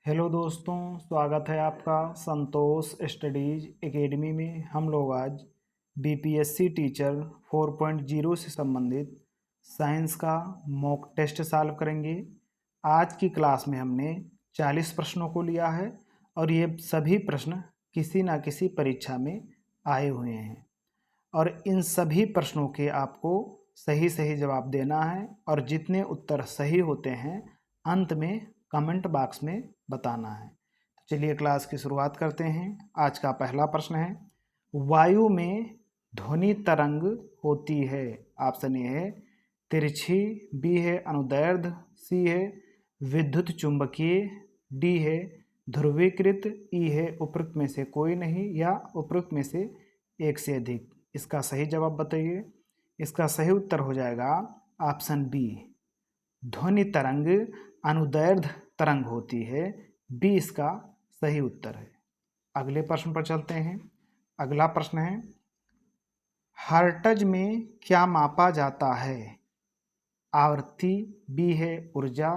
Hello दोस्तों, स्वागत है आपका संतोष स्टडीज एकेडमी में। हम लोग आज बीपीएससी टीचर 4.0 से संबंधित साइंस का मॉक टेस्ट सॉल्व करेंगे। आज की क्लास में हमने 40 प्रश्नों को लिया है और ये सभी प्रश्न किसी न किसी परीक्षा में आए हुए हैं और इन सभी प्रश्नों के आपको सही सही जवाब देना है और जितने उत्तर सही होते हैं अंत में कमेंट बॉक्स में बताना है। तो चलिए क्लास की शुरुआत करते हैं। आज का पहला प्रश्न है, वायु में ध्वनि तरंग होती है। ऑप्शन ए है तिरछी, बी है अनुदैर्ध्य, सी है विद्युत चुंबकीय, डी है ध्रुवीकृत, ई है उपरोक्त में से कोई नहीं या उपरोक्त में से एक से अधिक। इसका सही जवाब बताइए। इसका सही उत्तर हो जाएगा ऑप्शन बी, ध्वनि तरंग अनुदैर्ध्य तरंग होती है। बी इसका सही उत्तर है। अगले प्रश्न पर चलते हैं। अगला प्रश्न है, हर्ट्ज में क्या मापा जाता है। आवृत्ति, बी है ऊर्जा,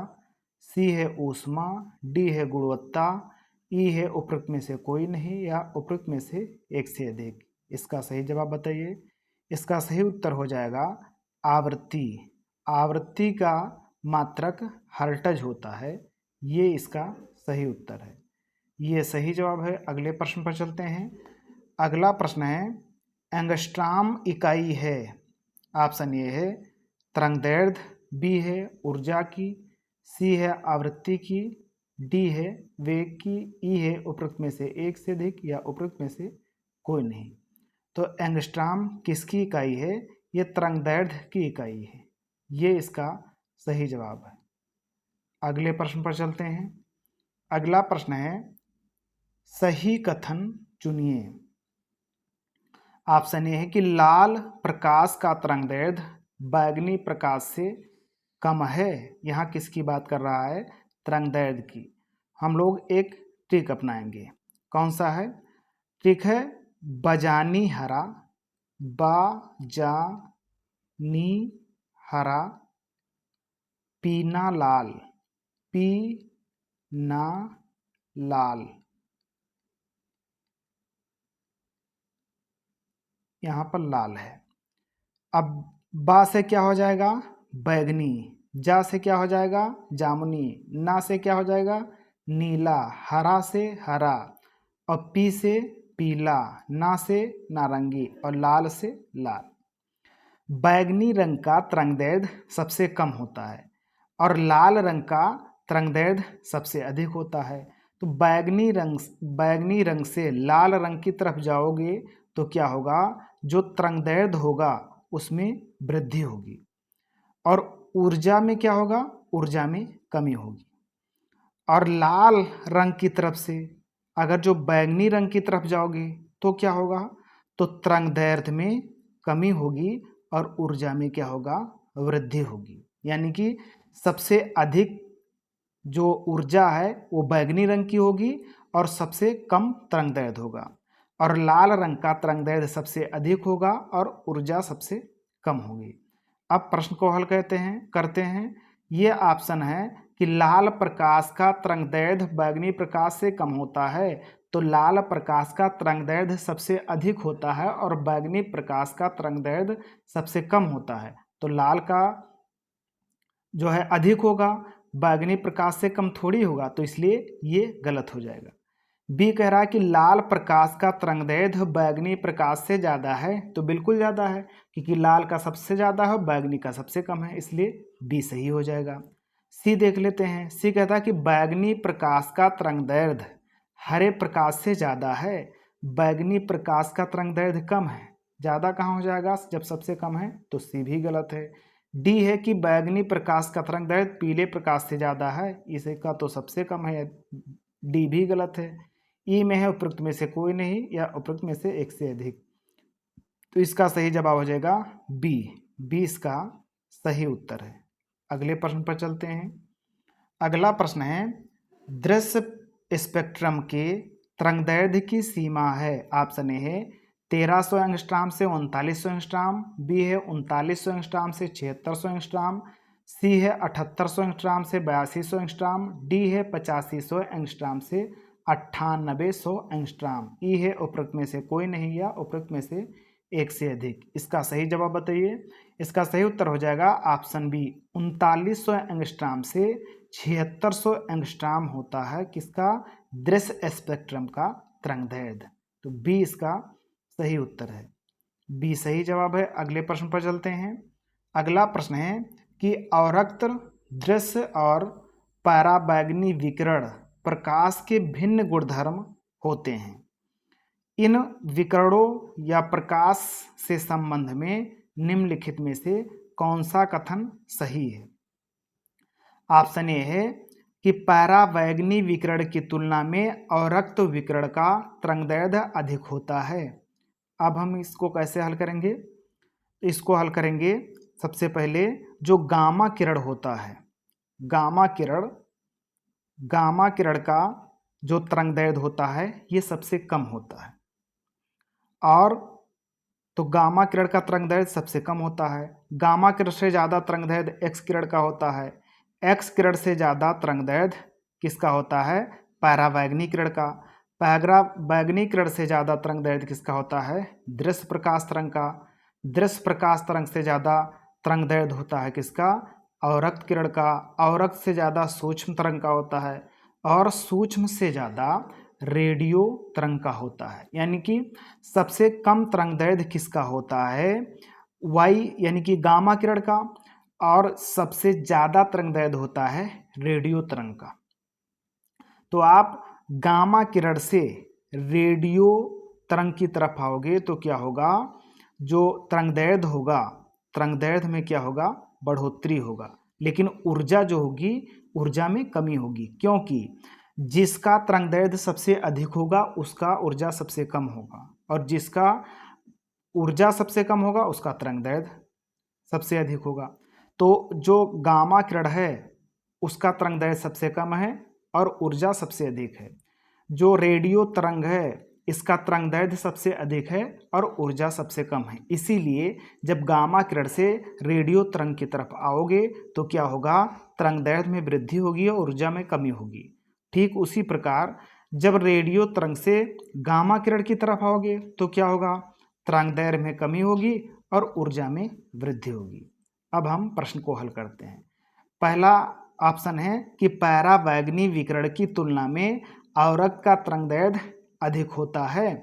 सी है ऊष्मा, डी है गुणवत्ता, ई है उपरोक्त में से कोई नहीं या उपरोक्त में से एक से अधिक। इसका सही जवाब बताइए। इसका सही उत्तर हो जाएगा आवृत्ति। आवृत्ति का मात्रक हर्ट्ज होता है। ये इसका सही उत्तर है। ये सही जवाब है। अगले प्रश्न पर चलते हैं। अगला प्रश्न है, एंगस्ट्राम इकाई है। ऑप्शन ए है तरंगदैर्ध्य, बी है ऊर्जा की, सी है आवृत्ति की, डी है वेग की, ई है उपरोक्त में से एक से अधिक या उपरोक्त में से कोई नहीं। तो एंगस्ट्राम किसकी इकाई है? ये तरंगदैर्ध्य की इकाई है। ये इसका सही जवाब है। अगले प्रश्न पर चलते हैं। अगला प्रश्न है, सही कथन चुनिए। ऑप्शन ए है कि लाल प्रकाश का तरंगदैर्ध्य बैंगनी प्रकाश से कम है। यहाँ किसकी बात कर रहा है? तरंगदैर्ध्य की। हम लोग एक ट्रिक अपनाएंगे। कौन सा है? ट्रिक है बजानी हरा, बाजानी हरा, पीना लाल, पीना लाल। यहाँ पर लाल है। अब बा से क्या हो जाएगा? बैगनी। जा से क्या हो जाएगा? जामुनी। ना से क्या हो जाएगा? नीला। हरा से हरा और पी से पीला, ना से नारंगी और लाल से लाल। बैगनी रंग का तरंगदैर्ध्य सबसे कम होता है और लाल रंग का तरंगदैर्ध्य सबसे अधिक होता है। तो बैगनी रंग से लाल रंग की तरफ जाओगे तो क्या होगा? जो तरंगदैर्ध्य होगा उसमें वृद्धि होगी और ऊर्जा में क्या होगा? ऊर्जा में कमी होगी। और लाल रंग की तरफ से अगर जो बैंगनी रंग की तरफ जाओगे तो क्या होगा? तो तरंगदैर्ध्य में कमी होगी और ऊर्जा में क्या होगा? वृद्धि होगी। यानी कि सबसे अधिक जो ऊर्जा है वो बैंगनी रंग की होगी और सबसे कम तरंगदैर्ध्य होगा और लाल रंग का तरंगदैर्ध्य सबसे अधिक होगा और ऊर्जा सबसे कम होगी। अब प्रश्न को हल करते हैं। ये ऑप्शन है कि लाल प्रकाश का तरंगदैर्ध्य बैंगनी प्रकाश से कम होता है, तो लाल प्रकाश का तरंगदैर्ध्य सबसे अधिक होता है और बैंगनी प्रकाश का तरंगदैर्ध्य सबसे कम होता है। तो लाल का जो है अधिक होगा, बैंगनी प्रकाश से कम थोड़ी होगा, तो इसलिए ये गलत हो जाएगा। बी कह रहा है कि लाल प्रकाश का तरंगदैर्ध्य बैंगनी प्रकाश से ज़्यादा है, तो बिल्कुल ज़्यादा है क्योंकि लाल का सबसे ज़्यादा है, बैंगनी का सबसे कम है, इसलिए बी सही हो जाएगा। सी देख लेते हैं। सी कहता है कि बैंगनी प्रकाश का तरंगदैर्ध्य हरे प्रकाश से ज़्यादा है, बैंगनी प्रकाश का तरंगदैर्ध्य कम है। ज़्यादा कहाँ हो जाएगा जब सबसे कम है? तो सी भी गलत है। डी है कि बैंगनी प्रकाश का तरंगदैर्ध्य पीले प्रकाश से ज़्यादा है, इसका तो सबसे कम है, डी भी गलत है। ई में है उपरोक्त में से कोई नहीं या उपरोक्त में से एक से अधिक। तो इसका सही जवाब हो जाएगा बी। बी इसका सही उत्तर है। अगले प्रश्न पर चलते हैं। अगला प्रश्न है, दृश्य स्पेक्ट्रम के तरंगदैर्ध्य की सीमा है। ऑप्शन ए है 1300 एंगस्ट्राम से 3900 एंगस्ट्राम, बी है 3900 एंगस्ट्राम से 7600 एंगस्ट्राम, सी है 7800 एंगस्ट्राम से 8200 एंगस्ट्राम, डी है 8500 एंगस्ट्राम से 9800 एंगस्ट्राम, ई है उपरोक्त में से कोई नहीं या उपरोक्त में से एक से अधिक। इसका सही जवाब बताइए। इसका सही उत्तर हो जाएगा ऑप्शन बी, 3900 एंगस्ट्राम से 7600 एंगस्ट्राम होता है किसका, दृश्य स्पेक्ट्रम का तरंगदैर्घ्य। तो बी इसका सही उत्तर है, बी सही जवाब है। अगले प्रश्न पर चलते हैं। अगला प्रश्न है कि अवरक्त दृश्य और पराबैंगनी विकिरण प्रकाश के भिन्न गुणधर्म होते हैं। इन विकिरणों या प्रकाश से संबंध में निम्नलिखित में से कौन सा कथन सही है। ऑप्शन ए है कि पराबैंगनी विकिरण की तुलना में अवरक्त विकिरण का तरंगदैर्घ्य अधिक होता है। अब हम इसको कैसे हल करेंगे, इसको हल करेंगे सबसे पहले जो गामा किरण होता है, गामा किरण का जो तरंगदैर्घ्य होता है ये सबसे कम होता है। और तो गामा किरण का तरंगदैर्घ्य सबसे कम होता है। गामा किरण से ज़्यादा तरंगदैर्घ्य एक्स किरण का होता है। एक्स किरण से ज़्यादा तरंगदैर्घ्य किसका होता है, पराबैंगनी किरण का। पराबैंगनी किरण से ज़्यादा तरंगदैर्घ्य किसका होता है, दृश्य प्रकाश तरंग का। दृश्य प्रकाश तरंग से ज़्यादा तरंगदैर्घ्य होता है किसका, अवरक्त किरण का। अवरक्त से ज़्यादा सूक्ष्म तरंग का होता है और सूक्ष्म से ज़्यादा रेडियो तरंग का होता है। यानी कि सबसे कम तरंगदैर्घ्य किसका होता है, वाई यानी कि गामा किरण का, और सबसे ज़्यादा तरंगदैर्घ्य होता है रेडियो तरंग का। तो आप गामा किरण से रेडियो तरंग की तरफ आओगे तो क्या होगा, जो तरंगदैर्घ्य होगा, तरंगदैर्घ्य में क्या होगा, बढ़ोतरी होगा, लेकिन ऊर्जा जो होगी ऊर्जा में कमी होगी, क्योंकि जिसका तरंगदैर्घ्य सबसे अधिक होगा उसका ऊर्जा सबसे कम होगा, और जिसका ऊर्जा सबसे कम होगा उसका तरंगदैर्घ्य सबसे अधिक होगा। तो जो गामा किरण है उसका तरंगदैर्घ्य सबसे कम है और ऊर्जा सबसे अधिक है। जो रेडियो तरंग है इसका तरंगदैर्घ्य सबसे अधिक है और ऊर्जा सबसे कम है। इसीलिए जब गामा किरण से रेडियो तरंग की तरफ आओगे तो क्या होगा, तरंगदैर्घ्य में वृद्धि होगी और ऊर्जा में कमी होगी। ठीक उसी प्रकार जब रेडियो तरंग से गामा किरण की तरफ आओगे तो क्या होगा, तरंगदैर्घ्य में कमी होगी और ऊर्जा में वृद्धि होगी। अब हम प्रश्न को हल करते हैं। पहला ऑप्शन है कि पराबैंगनी विकिरण की तुलना में अवरक्त का तरंगदैर्घ्य अधिक होता है।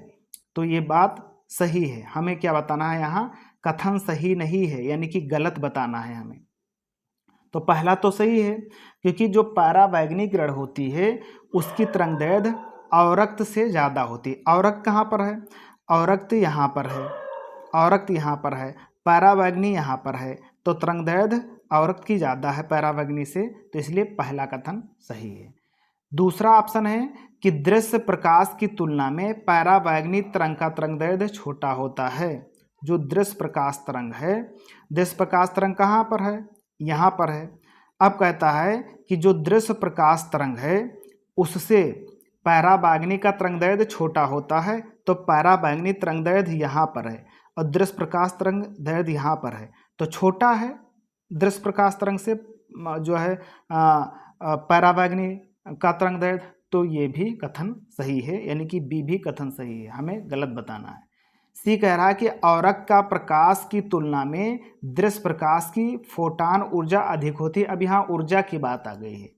तो ये बात सही है। हमें क्या बताना है, यहाँ कथन सही नहीं है, यानी कि गलत बताना है हमें। तो पहला तो सही है, क्योंकि जो पराबैंगनी किरण होती है उसकी तरंगदैर्घ्य अवरक्त से ज़्यादा होती है। अवरक्त कहाँ पर है, अवरक्त यहाँ पर है, अवरक्त यहाँ पर है, पराबैंगनी यहाँ पर है, तो तरंगदैर्घ्य अवरक्त की ज़्यादा है पराबैंगनी से, तो इसलिए पहला कथन सही है। दूसरा ऑप्शन है कि दृश्य प्रकाश की तुलना में पराबैंगनी तरंग का तरंगदैर्घ्य छोटा होता है। जो दृश्य प्रकाश तरंग है, दृश्य प्रकाश तरंग कहाँ पर है, यहाँ पर है। अब कहता है कि जो दृश्य प्रकाश तरंग है उससे पराबैंगनी का तरंगदैर्घ्य छोटा होता है, तो पराबैंगनी तरंगदैर्घ्य यहाँ पर है और दृश्य प्रकाश तरंगदैर्घ्य यहाँ पर है, तो छोटा है दृश्य प्रकाश तरंग से जो है पराबैंगनी का तरंगदैर्घ्य। तो ये भी कथन सही है, यानी कि बी भी कथन सही है, हमें गलत बताना है। सी कह रहा है कि अवरक्त का प्रकाश की तुलना में दृश्य प्रकाश की फोटान ऊर्जा अधिक होती है। अब यहाँ ऊर्जा की बात आ गई है,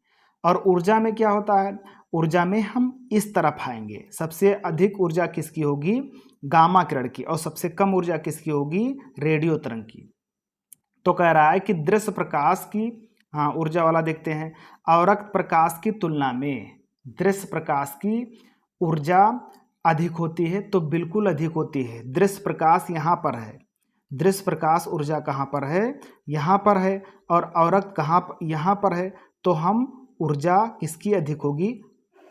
और ऊर्जा में क्या होता है, ऊर्जा में हम इस तरफ आएंगे। सबसे अधिक ऊर्जा किसकी होगी, गामा किरण की, और सबसे कम ऊर्जा किसकी होगी, रेडियो तरंग की। तो कह रहा है कि दृश्य प्रकाश की, हाँ ऊर्जा वाला देखते हैं, अवरक्त प्रकाश की तुलना में दृश्य प्रकाश की ऊर्जा अधिक होती है, तो बिल्कुल अधिक होती है। दृश्य प्रकाश यहाँ पर है, दृश्य प्रकाश ऊर्जा कहाँ पर है, यहाँ पर है, और अवरक्त कहाँ, यहाँ पर है, तो हम ऊर्जा किसकी अधिक होगी,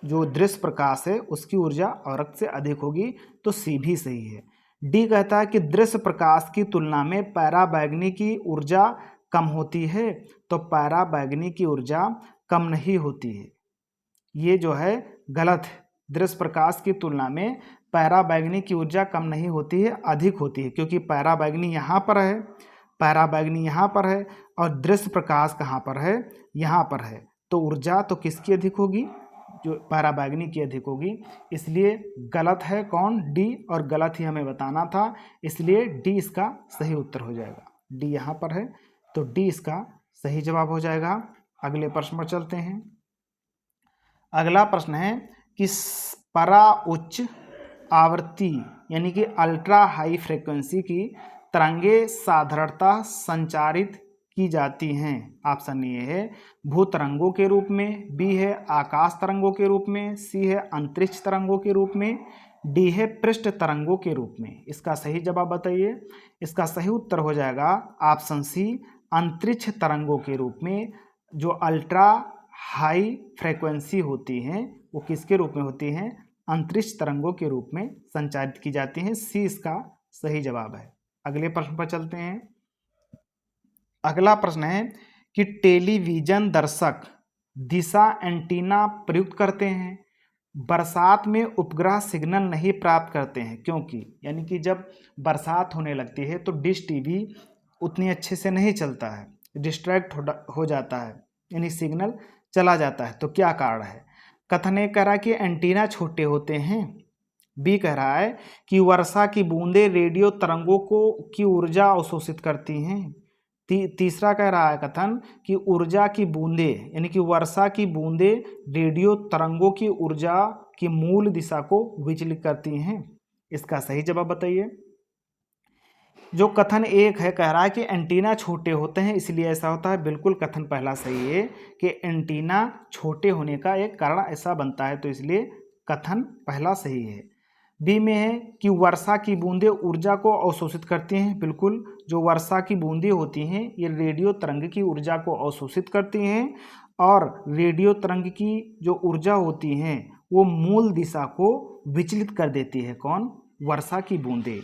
जो दृश्य प्रकाश है उसकी ऊर्जा अवरक्त से अधिक होगी, तो सी भी सही है। डी कहता है कि दृश्य प्रकाश की तुलना में पराबैंगनी की ऊर्जा कम होती है, तो पराबैंगनी की ऊर्जा कम नहीं होती है, ये जो है गलत है। दृश्य प्रकाश की तुलना में पराबैंगनी की ऊर्जा कम नहीं होती है, अधिक होती है, क्योंकि पराबैंगनी यहाँ पर है, पराबैंगनी यहाँ पर है और दृश्य प्रकाश कहाँ पर है, यहाँ पर है। तो ऊर्जा तो किसकी अधिक होगी, जो पराबैंगनी की अधिक होगी। इसलिए गलत है कौन, डी, और गलत ही हमें बताना था, इसलिए डी इसका सही उत्तर हो जाएगा। डी यहाँ पर है तो डी इसका सही जवाब हो जाएगा। अगले प्रश्न पर चलते हैं। अगला प्रश्न है कि परा उच्च आवृत्ति यानी कि अल्ट्रा हाई फ्रीक्वेंसी की तरंगे साधारणतः संचारित की जाती हैं। ऑप्शन ए है भू तरंगों के रूप में, बी है आकाश तरंगों के रूप में, सी है अंतरिक्ष तरंगों के रूप में, डी है पृष्ठ तरंगों के रूप में। इसका सही जवाब बताइए। इसका सही उत्तर हो जाएगा ऑप्शन सी, अंतरिक्ष तरंगों के रूप में। जो अल्ट्रा हाई फ्रीक्वेंसी होती हैं वो किसके रूप में होती हैं, अंतरिक्ष तरंगों के रूप में संचारित की जाती हैं। सी इसका सही जवाब है। अगले प्रश्न पर चलते हैं। अगला प्रश्न है कि टेलीविजन दर्शक दिशा एंटीना प्रयुक्त करते हैं, बरसात में उपग्रह सिग्नल नहीं प्राप्त करते हैं क्योंकि, यानी कि जब बरसात होने लगती है तो डिश टीवी उतनी अच्छे से नहीं चलता है, डिस्ट्रैक्ट हो जाता है, यानी सिग्नल चला जाता है। तो क्या कारण है। कथन ए कह रहा है कि एंटीना छोटे होते हैं, बी कह रहा है कि वर्षा की बूंदें रेडियो तरंगों की ऊर्जा अवशोषित करती हैं, तीसरा कह रहा है कथन कि ऊर्जा की बूंदें यानी कि वर्षा की बूंदें रेडियो तरंगों की ऊर्जा की मूल दिशा को विचलित करती हैं। इसका सही जवाब बताइए। जो कथन एक है कह रहा है कि एंटीना छोटे होते हैं इसलिए ऐसा होता है, बिल्कुल कथन पहला सही है कि एंटीना छोटे होने का एक कारण ऐसा बनता है, तो इसलिए कथन पहला सही है। बी में है कि वर्षा की बूंदें ऊर्जा को अवशोषित करती हैं, बिल्कुल जो वर्षा की बूंदें होती हैं ये रेडियो तरंग की ऊर्जा को अवशोषित करती हैं और रेडियो तरंग की जो ऊर्जा होती हैं वो मूल दिशा को विचलित कर देती है। कौन, वर्षा की बूंदें।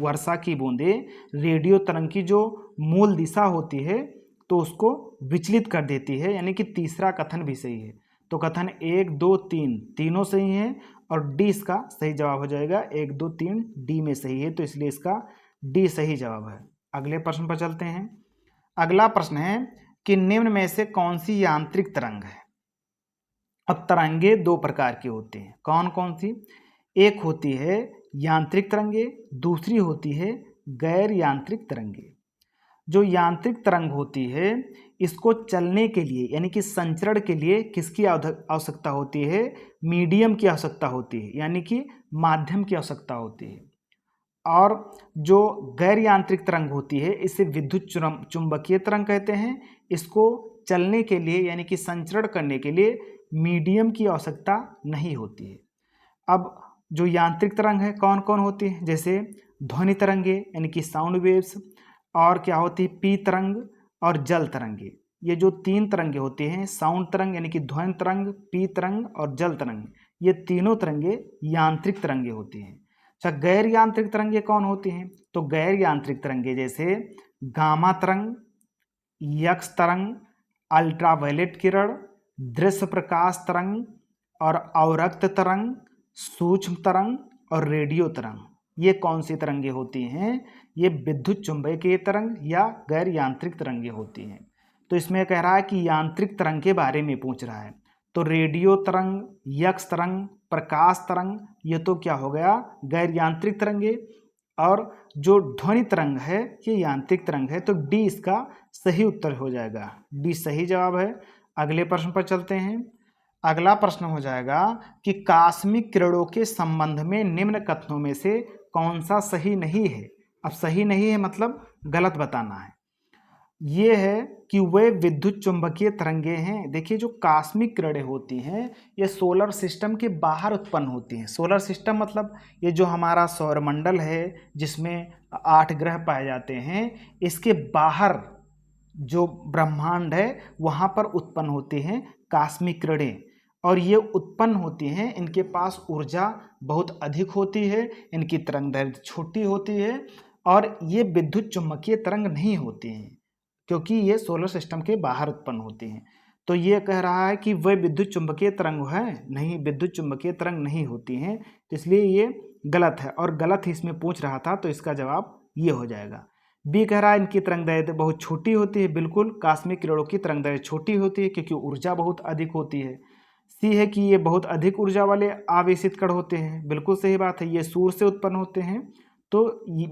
वर्षा की बूंदें रेडियो तरंग की जो मूल दिशा होती है तो उसको विचलित कर देती है, यानी कि तीसरा कथन भी सही है। तो कथन 1 2 3 तीनों सही हैं और डी इसका सही जवाब हो जाएगा। 1 2 3 डी में सही है, तो इसलिए इसका डी सही जवाब है। अगले प्रश्न पर चलते हैं। अगला प्रश्न है कि निम्न में से कौन सी यांत्रिक तरंग है। अब तरंगे दो प्रकार की होती हैं, कौन कौन सी। एक होती है यांत्रिक तरंगे, दूसरी होती है गैर यांत्रिक तरंगे। जो यांत्रिक तरंग होती है इसको चलने के लिए यानी कि संचरण के लिए किसकी आवश्यकता होती है, मीडियम की आवश्यकता होती है, यानी कि माध्यम की आवश्यकता होती है। और जो गैर यांत्रिक तरंग होती है इसे विद्युत चुंबकीय तरंग कहते हैं। इसको चलने के लिए यानी कि संचरण करने के लिए मीडियम की आवश्यकता नहीं होती है। अब जो यांत्रिक तरंग है कौन कौन होती है, जैसे ध्वनि तरंगे यानी कि साउंड वेव्स, और क्या होती है पी तरंग और जल तरंगे। ये जो तीन तरंगे होती हैं, साउंड तरंग यानी कि ध्वनि तरंग, पी तरंग और जल तरंग, ये तीनों तरंगे यांत्रिक तरंगे होती हैं। अच्छा, गैर यांत्रिक तरंगे कौन होती हैं, तो गैर यांत्रिक तरंगे जैसे गामा तरंग, यक्स तरंग, अल्ट्रावायलेट किरण, दृश्य प्रकाश तरंग और अवरक्त तरंग, सूक्ष्म तरंग और रेडियो तरंग, ये कौन सी तरंगे होती हैं, ये विद्युत चुंबकीय तरंग या गैर यांत्रिक तरंगे होती हैं। तो इसमें कह रहा है कि यांत्रिक तरंग के बारे में पूछ रहा है, तो रेडियो तरंग, यक्स तरंग, प्रकाश तरंग, ये तो क्या हो गया गैर यांत्रिक तरंगे, और जो ध्वनि तरंग है ये यांत्रिक तरंग है। तो डी इसका सही उत्तर हो जाएगा, डी सही जवाब है। अगले प्रश्न पर चलते हैं। अगला प्रश्न हो जाएगा कि कास्मिक किरणों के संबंध में निम्न कथनों में से कौन सा सही नहीं है। अब सही नहीं है मतलब गलत बताना है। ये है कि वे विद्युत चुंबकीय तरंगे हैं। देखिए जो कास्मिक किरणें होती हैं ये सोलर सिस्टम के बाहर उत्पन्न होती हैं। सोलर सिस्टम मतलब ये जो हमारा सौरमंडल है जिसमें 8 ग्रह पाए जाते हैं, इसके बाहर जो ब्रह्मांड है वहाँ पर उत्पन्न होती हैं कास्मिक किरणें, और ये उत्पन्न होती हैं, इनके पास ऊर्जा बहुत अधिक होती है, इनकी तरंगदैर्घ्य छोटी होती है और ये विद्युत चुंबकीय तरंग नहीं होती हैं क्योंकि ये सोलर सिस्टम के बाहर उत्पन्न होती हैं। तो ये कह रहा है कि वह विद्युत चुंबकीय तरंग है, नहीं, विद्युत चुंबकीय तरंग नहीं होती हैं, तो इसलिए ये गलत है और गलत ही इसमें पूछ रहा था, तो इसका जवाब ये हो जाएगा। बी कह रहा है इनकी तरंगदैर्घ्य बहुत छोटी होती है, बिल्कुल कॉस्मिक किरणों की तरंगदैर्घ्य छोटी होती है क्योंकि ऊर्जा बहुत अधिक होती है। सी है कि ये बहुत अधिक ऊर्जा वाले आवेशित कण होते हैं, बिल्कुल सही बात है, ये सूर्य से उत्पन्न होते हैं। तो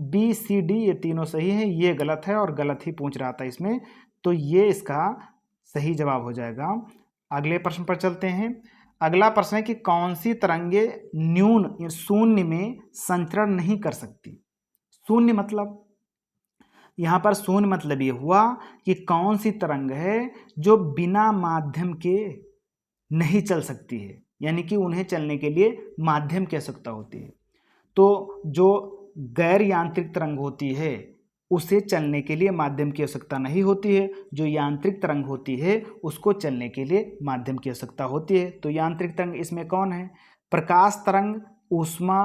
बी सी डी ये तीनों सही है, ये गलत है और गलत ही पूछ रहा था इसमें, तो ये इसका सही जवाब हो जाएगा। अगले प्रश्न पर चलते हैं। अगला प्रश्न है कि कौन सी तरंगे न्यून शून्य में संचरण नहीं कर सकती। शून्य मतलब, यहाँ पर शून्य मतलब ये हुआ कि कौन सी तरंग है जो बिना माध्यम के नहीं चल सकती है, यानी कि उन्हें चलने के लिए माध्यम की आवश्यकता होती है। तो जो गैर यांत्रिक तरंग होती है उसे चलने के लिए माध्यम की आवश्यकता नहीं होती है, जो यांत्रिक तरंग होती है उसको चलने के लिए माध्यम की आवश्यकता होती है। तो यांत्रिक तरंग इसमें कौन है? प्रकाश तरंग, ऊष्मा,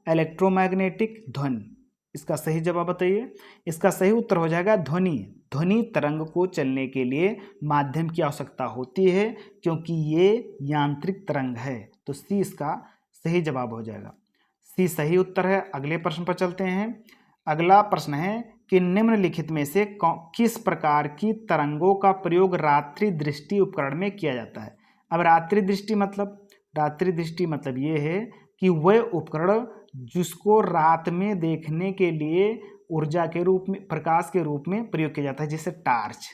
इलेक्ट्रोमैग्नेटिक, ध्वनि। इसका सही जवाब बताइए। इसका सही उत्तर हो जाएगा ध्वनि। ध्वनि तरंग को चलने के लिए माध्यम की आवश्यकता होती है क्योंकि ये यांत्रिक तरंग है। तो सी इसका सही जवाब हो जाएगा। सी सही उत्तर है। अगले प्रश्न पर चलते हैं। अगला प्रश्न है कि निम्नलिखित में से किस प्रकार की तरंगों का प्रयोग रात्रि दृष्टि उपकरण में किया जाता है। अब रात्रि दृष्टि मतलब ये है कि वह उपकरण जिसको रात में देखने के लिए ऊर्जा के रूप में, प्रकाश के रूप में प्रयोग किया जाता है, जैसे टार्च।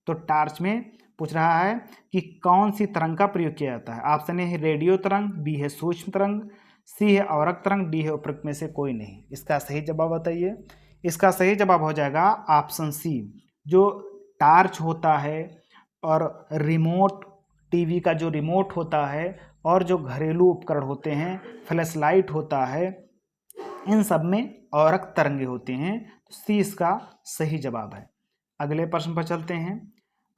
तो टार्च में पूछ रहा है कि कौन सी तरंग का प्रयोग किया जाता है। ऑप्शन ए है रेडियो तरंग, बी है सूक्ष्म तरंग, सी है औरक तरंग, डी है उपरोक्त में से कोई नहीं। इसका सही जवाब बताइए। इसका सही जवाब हो जाएगा ऑप्शन सी। जो टार्च होता है और रिमोट टीवी का जो रिमोट होता है और जो घरेलू उपकरण होते हैं, फ्लैश लाइट होता है, इन सब में औरक तरंगे होती हैं। तो सी इसका सही जवाब है। अगले प्रश्न पर चलते हैं।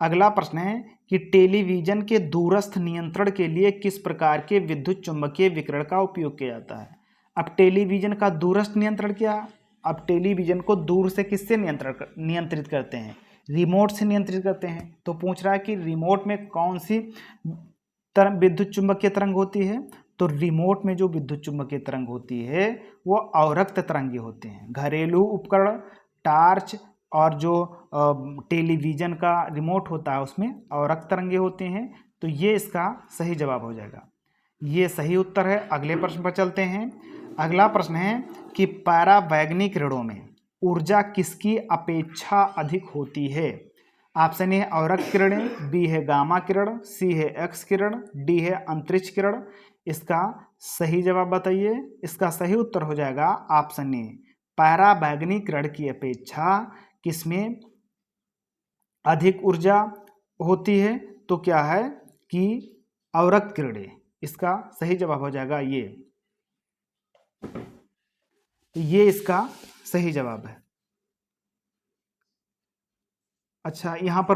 अगला प्रश्न है कि टेलीविजन के दूरस्थ नियंत्रण के लिए किस प्रकार के विद्युत चुम्बकीय विकिरण का उपयोग किया जाता है। अब टेलीविजन का दूरस्थ नियंत्रण क्या? अब टेलीविजन को दूर से किससे नियंत्रित करते हैं? रिमोट से नियंत्रित करते हैं। तो पूछ रहा है कि रिमोट में कौन सी विद्युत चुम्बकीय तरंग होती है। तो रिमोट में जो विद्युत चुम्बकीय तरंग होती है वो अवरक्त तरंगे होते हैं। घरेलू उपकरण, टार्च और जो टेलीविजन का रिमोट होता है उसमें अवरक्त तरंगे होते हैं। तो ये इसका सही जवाब हो जाएगा। ये सही उत्तर है। अगले प्रश्न पर चलते हैं। अगला प्रश्न है कि परावैंगनी किरणों में ऊर्जा किसकी अपेक्षा अधिक होती है। ऑप्शन ए है औरक किरणें, बी है गामा किरण, सी है एक्स किरण, डी है अंतरिक्ष किरण। इसका सही जवाब बताइए। इसका सही उत्तर हो जाएगा ऑप्शन ए। परावैंगनी किरण की अपेक्षा किसमें अधिक ऊर्जा होती है? तो क्या है कि औरक किरणें। इसका सही जवाब हो जाएगा ये। तो ये इसका सही जवाब है। अच्छा, यहाँ पर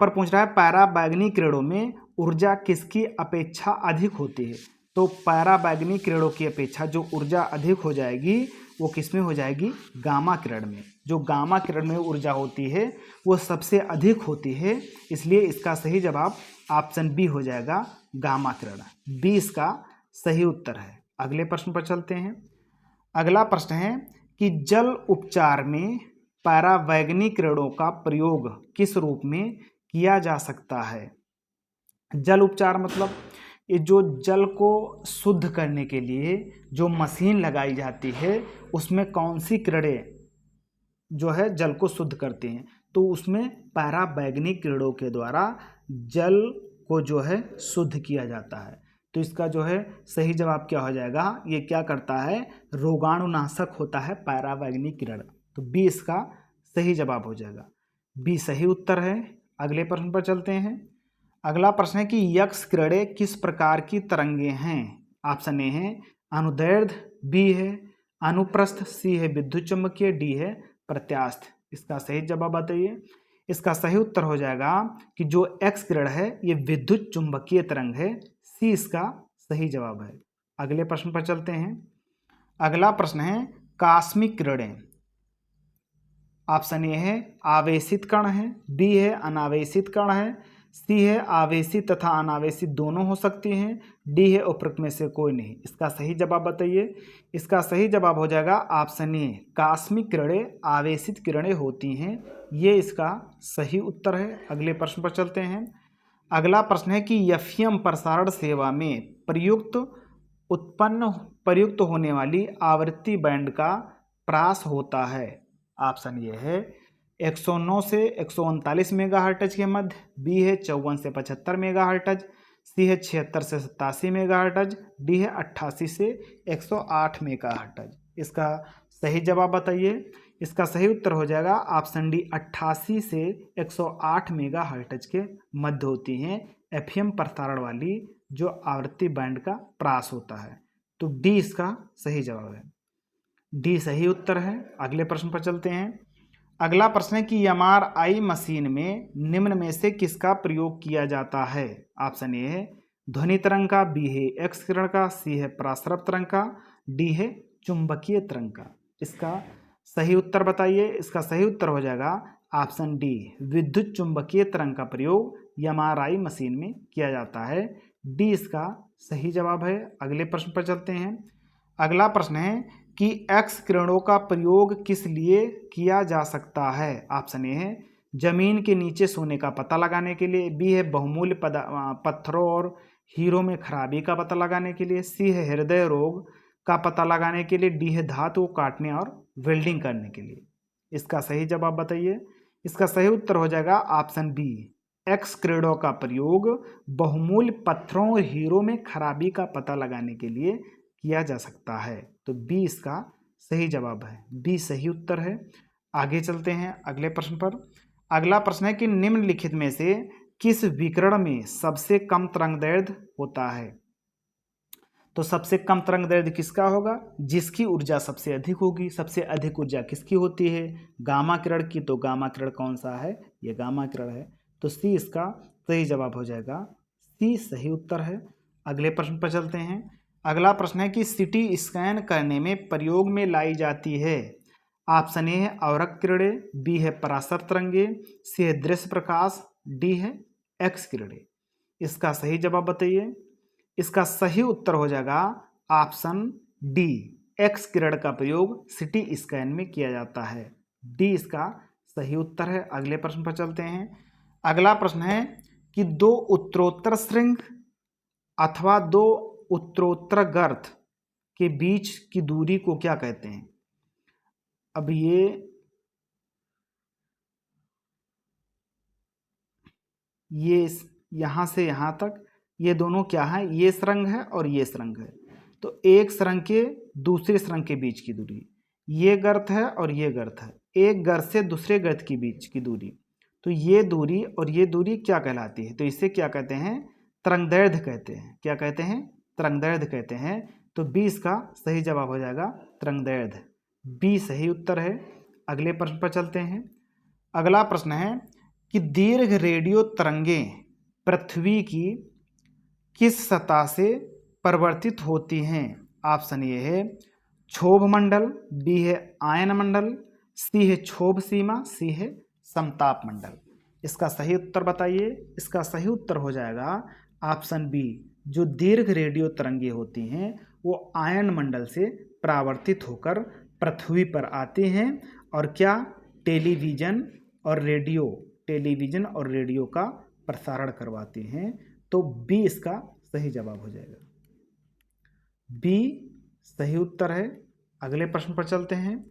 पूछ रहा है परावैंगनी किरणों में ऊर्जा किसकी अपेक्षा अधिक होती है। तो परावैंगनी किरणों की अपेक्षा जो ऊर्जा अधिक हो जाएगी वो किस में हो जाएगी? गामा किरण में। जो गामा किरण में ऊर्जा होती है वो सबसे अधिक होती है, इसलिए इसका सही जवाब ऑप्शन बी हो जाएगा, गामा किरण। बी इसका सही उत्तर है। अगले प्रश्न पर चलते हैं। अगला प्रश्न है कि जल उपचार में परावैंगनी किरणों का प्रयोग किस रूप में किया जा सकता है। जल उपचार मतलब ये जो जल को शुद्ध करने के लिए जो मशीन लगाई जाती है उसमें कौन सी किरणें जो है जल को शुद्ध करती हैं। तो उसमें परावैंगनी किरणों के द्वारा जल को जो है शुद्ध किया जाता है। तो इसका जो है सही जवाब क्या हो जाएगा? ये क्या करता है? रोगाणुनाशक होता है परावैंगनी किरण। तो बी इसका सही जवाब हो जाएगा। बी सही उत्तर है। अगले प्रश्न पर चलते हैं। अगला प्रश्न है कि यक्स किरणें किस प्रकार की तरंगे हैं। ऑप्शन ए है अनुदैर्ध्य, बी है अनुप्रस्थ, सी है विद्युत चुम्बकीय, डी है प्रत्यास्थ। इसका सही जवाब बताइए। इसका सही उत्तर हो जाएगा कि जो एक्स किरण है ये विद्युत चुम्बकीय तरंग है। सी इसका सही जवाब है। अगले प्रश्न पर चलते हैं। अगला प्रश्न है कॉस्मिक किरणें। ऑप्शन ए है आवेशित कण है, बी है अनावेशित कण है, सी है आवेशित तथा अनावेशित दोनों हो सकती हैं। डी है उपरोक्त में से कोई नहीं। इसका सही जवाब बताइए। इसका सही जवाब हो जाएगा ऑप्शन ए, कास्मिक किरणें आवेशित किरणें होती हैं। ये इसका सही उत्तर है। अगले प्रश्न पर चलते हैं। अगला प्रश्न है कि एफएम प्रसारण सेवा में प्रयुक्त होने वाली आवृत्ति बैंड का प्रास होता है। ऑप्शन ये है 109 से 139 मेगाहर्ट्ज के मध्य, बी है 54 से 75 मेगाहर्ट्ज, सी है 76 से 87 मेगाहर्ट्ज, डी है 88 से 108 मेगाहर्ट्ज। इसका सही जवाब बताइए। इसका सही उत्तर हो जाएगा ऑप्शन डी, 88 से 108 मेगाहर्ट्ज के मध्य होती हैं एफएम प्रसारण वाली जो आवृत्ति बैंड का प्रास होता है। तो डी इसका सही जवाब है। डी सही उत्तर है। अगले प्रश्न पर चलते हैं। अगला प्रश्न है कि एमआरआई मशीन में निम्न में से किसका प्रयोग किया जाता है। ऑप्शन ए है ध्वनि तरंग का, बी है एक्स किरण का, सी है पराश्रव तरंग का, डी है चुंबकीय तरंग का। इसका सही उत्तर बताइए। इसका सही उत्तर हो जाएगा ऑप्शन डी, विद्युत चुंबकीय तरंग का प्रयोग एमआरआई मशीन में किया जाता है। डी इसका सही जवाब है। अगले प्रश्न पर चलते हैं। अगला प्रश्न है कि एक्स किरणों का प्रयोग किस लिए किया जा सकता है। ऑप्शन ए है जमीन के नीचे सोने का पता लगाने के लिए, बी है बहुमूल्य पत्थरों और हीरो में खराबी का पता लगाने के लिए, सी है हृदय रोग का पता लगाने के लिए, डी है धातु को काटने और वेल्डिंग करने के लिए। इसका सही जवाब बताइए। इसका सही उत्तर हो जाएगा ऑप्शन बी, एक्स किरणों का प्रयोग बहुमूल्य पत्थरों और हीरो में खराबी का पता लगाने के लिए किया जा सकता है। तो बी इसका सही जवाब है। बी सही उत्तर है। आगे चलते हैं अगले प्रश्न पर। अगला प्रश्न है कि निम्नलिखित में से किस विकिरण में सबसे कम तरंगदैर्घ्य होता है। तो सबसे कम तरंगदैर्घ्य किसका होगा, जिसकी ऊर्जा सबसे अधिक होगी। सबसे अधिक ऊर्जा किसकी होती है, गामा किरण की। तो गामा किरण कौन सा है, ये गामा किरण है। तो सी इसका सही जवाब हो जाएगा। सी सही उत्तर है। अगले प्रश्न पर चलते हैं। अगला प्रश्न है कि सीटी स्कैन करने में प्रयोग में लाई जाती है। ऑप्शन ए है अवरक्त किरणें, बी है पराश्रव तरंगें, सी है दृश्य प्रकाश, डी है एक्स किरणें। इसका सही जवाब बताइए। इसका सही उत्तर हो जाएगा ऑप्शन डी, एक्स किरण का प्रयोग सीटी स्कैन में किया जाता है। डी इसका सही उत्तर है। अगले प्रश्न पर चलते हैं। अगला प्रश्न है कि दो उत्तरोत्तर श्रृंग अथवा दो उत्तरोत्तर गर्त के बीच की दूरी को क्या कहते हैं। अब ये यहां से यहां तक ये दोनों क्या है, ये सुरंग है और ये सुरंग है। तो एक सुरंग के दूसरे सुरंग के बीच की दूरी, ये गर्त है और ये गर्त है। एक गर्त से दूसरे गर्त के बीच की दूरी, तो ये दूरी और ये दूरी क्या कहलाती है। तो इसे क्या कहते हैं, तरंगदैर्घ्य कहते हैं। क्या कहते हैं, तरंगदैर्घ्य कहते हैं। तो बी इसका सही जवाब हो जाएगा, तरंगदैर्घ्य। बी सही उत्तर है। अगले प्रश्न पर चलते हैं। अगला प्रश्न है कि दीर्घ रेडियो तरंगें पृथ्वी की किस सतह से परिवर्तित होती हैं। ऑप्शन ए है क्षोभ मंडल, बी है आयन मंडल, सी है क्षोभ सीमा, सी है समताप मंडल। इसका सही उत्तर बताइए। इसका सही उत्तर हो जाएगा ऑप्शन बी, जो दीर्घ रेडियो तरंगें होती हैं वो आयन मंडल से परावर्तित होकर पृथ्वी पर आती हैं और क्या, टेलीविज़न और रेडियो का प्रसारण करवाती हैं। तो बी इसका सही जवाब हो जाएगा। बी सही उत्तर है। अगले प्रश्न पर चलते हैं।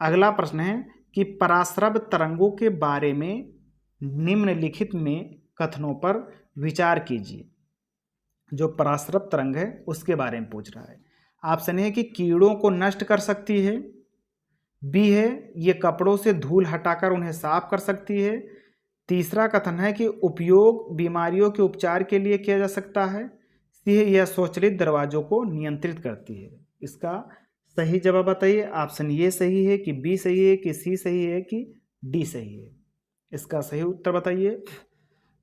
अगला प्रश्न है कि पराश्रव तरंगों के बारे में निम्नलिखित में कथनों पर विचार कीजिए। जो पराश्रव तरंग है उसके बारे में पूछ रहा है। ऑप्शन है कि कीड़ों को नष्ट कर सकती है, बी है ये कपड़ों से धूल हटाकर उन्हें साफ कर सकती है, तीसरा कथन है कि उपयोग बीमारियों के उपचार के लिए किया जा सकता है, सी है यह स्वचालित दरवाजों को नियंत्रित करती है। इसका सही जवाब बताइए। ऑप्शन ये सही है कि बी सही है कि सी सही है कि डी सही है। इसका सही उत्तर बताइए।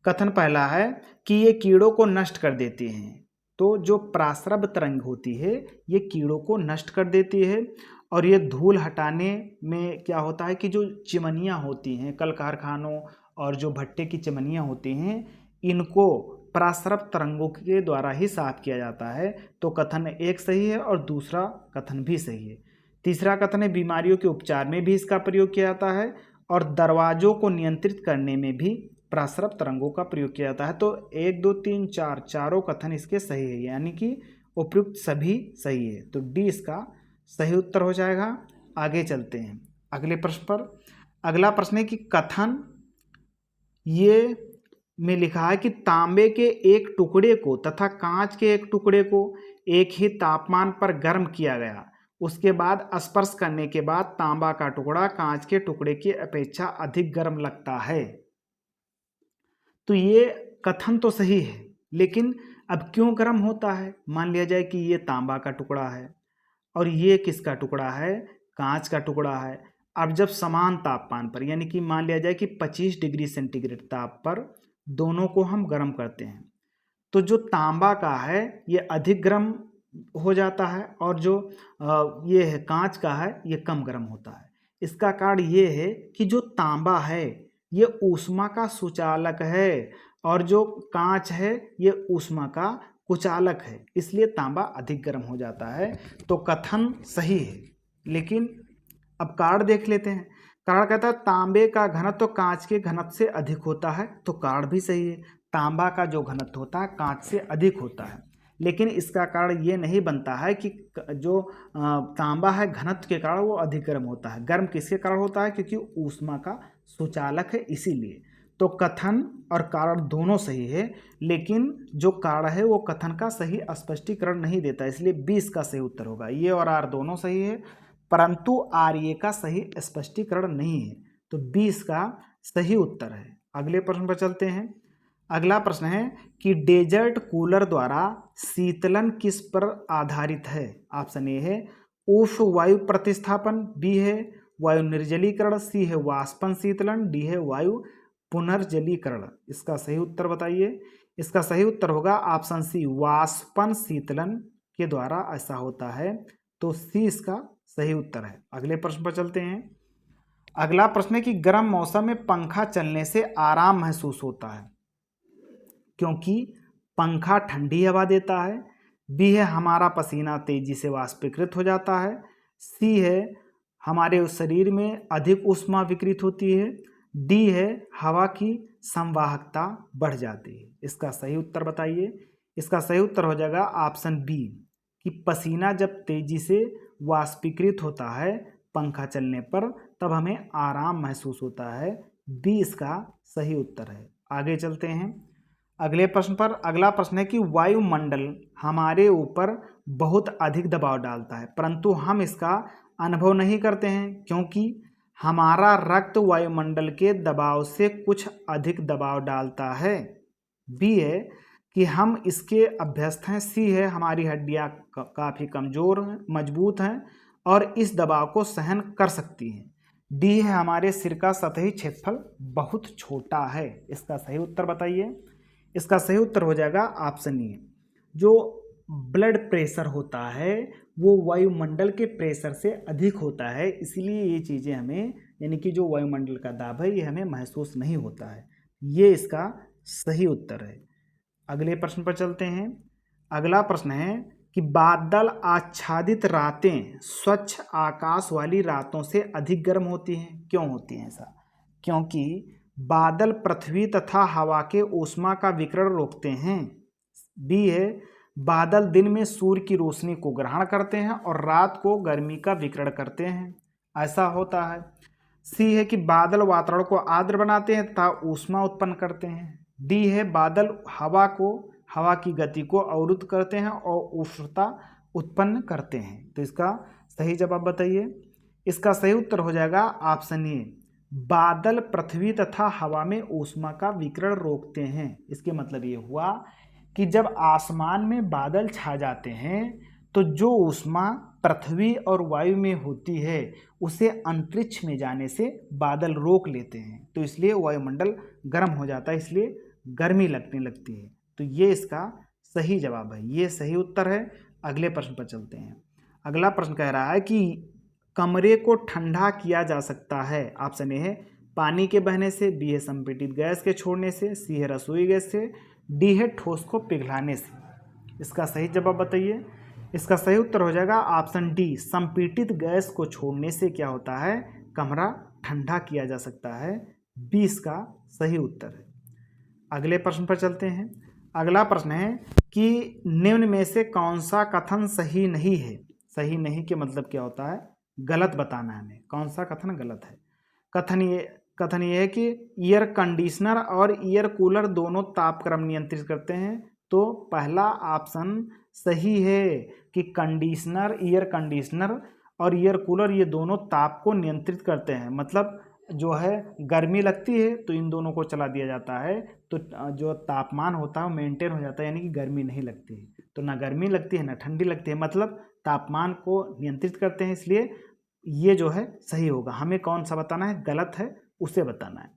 कथन पहला है कि ये कीड़ों को नष्ट कर देती हैं। तो जो पराश्रव तरंग होती है ये कीड़ों को नष्ट कर देती है। और ये धूल हटाने में क्या होता है कि जो चिमनियाँ होती हैं कल कारखानों और जो भट्टे की चिमनियाँ होती हैं इनको प्रसरप तरंगों के द्वारा ही साफ किया जाता है। तो कथन एक सही है और दूसरा कथन भी सही है। तीसरा कथन है बीमारियों के उपचार में भी इसका प्रयोग किया जाता है और दरवाजों को नियंत्रित करने में भी प्रसरप तरंगों का प्रयोग किया जाता है। तो 1 2 3 4 चारों कथन इसके सही है, यानी कि उपयुक्त सभी सही है। तो डी इसका सही उत्तर हो जाएगा। आगे चलते हैं अगले प्रश्न पर। अगला प्रश्न है कि कथन ये में लिखा है कि तांबे के एक टुकड़े को तथा कांच के एक टुकड़े को एक ही तापमान पर गर्म किया गया, उसके बाद स्पर्श करने के बाद तांबा का टुकड़ा कांच के टुकड़े की अपेक्षा अधिक गर्म लगता है। तो ये कथन तो सही है, लेकिन अब क्यों गर्म होता है? मान लिया जाए कि ये तांबा का टुकड़ा है और ये किसका टुकड़ा है? कांच का टुकड़ा है। अब जब समान तापमान पर, यानी कि मान लिया जाए कि 25 डिग्री सेंटीग्रेड ताप पर दोनों को हम गर्म करते हैं, तो जो तांबा का है ये अधिक गर्म हो जाता है और जो ये है कांच का है ये कम गर्म होता है। इसका कारण ये है कि जो तांबा है ये ऊष्मा का सुचालक है और जो कांच है ये ऊष्मा का कुचालक है, इसलिए तांबा अधिक गर्म हो जाता है। तो कथन सही है, लेकिन अब कारण देख लेते हैं। कारण कहता है तांबे का घनत्व तो कांच के घनत्व से अधिक होता है, तो कारण भी सही है। तांबा का जो घनत्व होता है कांच से अधिक होता है, लेकिन इसका कारण ये नहीं बनता है कि जो तांबा है घनत्व के कारण वो अधिक गर्म होता है। गर्म किसके कारण होता है? क्योंकि ऊष्मा का सुचालक है, इसीलिए। तो कथन और कारण दोनों सही है, लेकिन जो कारण है वो कथन का सही स्पष्टीकरण नहीं देता, इसलिए 20 का सही उत्तर होगा। ये और आर दोनों सही है, परंतु आर ये का सही स्पष्टीकरण नहीं है, तो 20 का सही उत्तर है। अगले प्रश्न पर चलते हैं। अगला प्रश्न है कि डेजर्ट कूलर द्वारा शीतलन किस पर आधारित है? ऑप्शन ए है उष्ण वायु प्रतिस्थापन, बी है वायु निर्जलीकरण, सी है वाष्पन शीतलन, डी है वायु पुनर्जलीकरण। इसका सही उत्तर बताइए। इसका सही उत्तर होगा ऑप्शन सी, वाष्पन शीतलन के द्वारा ऐसा होता है। तो सी इसका सही उत्तर है। अगले प्रश्न पर चलते हैं। अगला प्रश्न है कि गर्म मौसम में पंखा चलने से आराम महसूस होता है, क्योंकि पंखा ठंडी हवा देता है, बी है हमारा पसीना तेजी से वाष्पीकृत हो जाता है, सी है हमारे उस शरीर में अधिक ऊष्मा विकृत होती है, डी है हवा की संवाहकता बढ़ जाती है। इसका सही उत्तर बताइए। इसका सही उत्तर हो जाएगा ऑप्शन बी कि पसीना जब तेजी से वाष्पीकृत होता है पंखा चलने पर तब हमें आराम महसूस होता है। बी इसका सही उत्तर है। आगे चलते हैं अगले प्रश्न पर। अगला प्रश्न है कि वायुमंडल हमारे ऊपर बहुत अधिक दबाव डालता है, परंतु हम इसका अनुभव नहीं करते हैं, क्योंकि हमारा रक्त वायुमंडल के दबाव से कुछ अधिक दबाव डालता है। बी है कि हम इसके अभ्यस्त हैं, सी है हमारी हड्डियां काफ़ी कमज़ोर हैं, मजबूत हैं और इस दबाव को सहन कर सकती हैं, डी है हमारे सिर का सतही क्षेत्रफल बहुत छोटा है। इसका सही उत्तर बताइए। इसका सही उत्तर हो जाएगा ऑप्शन ए। जो ब्लड प्रेशर होता है वो वायुमंडल के प्रेशर से अधिक होता है, इसलिए ये चीज़ें हमें, यानी कि जो वायुमंडल का दाब है ये हमें महसूस नहीं होता है। ये इसका सही उत्तर है। अगले प्रश्न पर चलते हैं। अगला प्रश्न है कि बादल आच्छादित रातें स्वच्छ आकाश वाली रातों से अधिक गर्म होती हैं। क्यों होती हैं ऐसा? क्योंकि बादल पृथ्वी तथा हवा के ऊष्मा का विकिरण रोकते हैं। बी है बादल दिन में सूर्य की रोशनी को ग्रहण करते हैं और रात को गर्मी का विकिरण करते हैं, ऐसा होता है। सी है कि बादल वातावरण को आर्द्र बनाते हैं तथा ऊष्मा उत्पन्न करते हैं। डी है बादल हवा की गति को अवरुद्ध करते हैं और उष्णता उत्पन्न करते हैं। तो इसका सही जवाब बताइए। इसका सही उत्तर हो जाएगा ऑप्शन ए, बादल पृथ्वी तथा हवा में ऊष्मा का विकिरण रोकते हैं। इसके मतलब ये हुआ कि जब आसमान में बादल छा जाते हैं तो जो ऊष्मा पृथ्वी और वायु में होती है उसे अंतरिक्ष में जाने से बादल रोक लेते हैं, तो इसलिए वायुमंडल गर्म हो जाता है, इसलिए गर्मी लगने लगती है। तो ये इसका सही जवाब है, ये सही उत्तर है। अगले प्रश्न पर चलते हैं। अगला प्रश्न कह रहा है कि कमरे को ठंडा किया जा सकता है। ऑप्शन ए है पानी के बहने से, बी है संपीड़ित गैस के छोड़ने से, सी है रसोई गैस से, डी है ठोस को पिघलाने से। इसका सही जवाब बताइए। इसका सही उत्तर हो जाएगा ऑप्शन डी, संपीड़ित गैस को छोड़ने से क्या होता है, कमरा ठंडा किया जा सकता है। बी इसका सही उत्तर है। अगले प्रश्न पर चलते हैं। अगला प्रश्न है कि निम्न में से कौन सा कथन सही नहीं है। सही नहीं के मतलब क्या होता है, गलत बताना है हमें, कौन सा कथन गलत है। कथन ये है कि एयर कंडीशनर और एयर कूलर दोनों तापक्रम नियंत्रित करते हैं। तो पहला ऑप्शन सही है कि एयर कंडीशनर और एयर कूलर ये दोनों ताप को नियंत्रित करते हैं। मतलब जो है गर्मी लगती है तो इन दोनों को चला दिया जाता है, तो जो तापमान होता है वो मेंटेन हो जाता है, यानी कि गर्मी नहीं लगती है। तो ना गर्मी लगती है ना ठंडी लगती है, मतलब तापमान को नियंत्रित करते हैं। इसलिए ये जो है सही होगा। हमें कौन सा बताना है, गलत है उसे बताना है।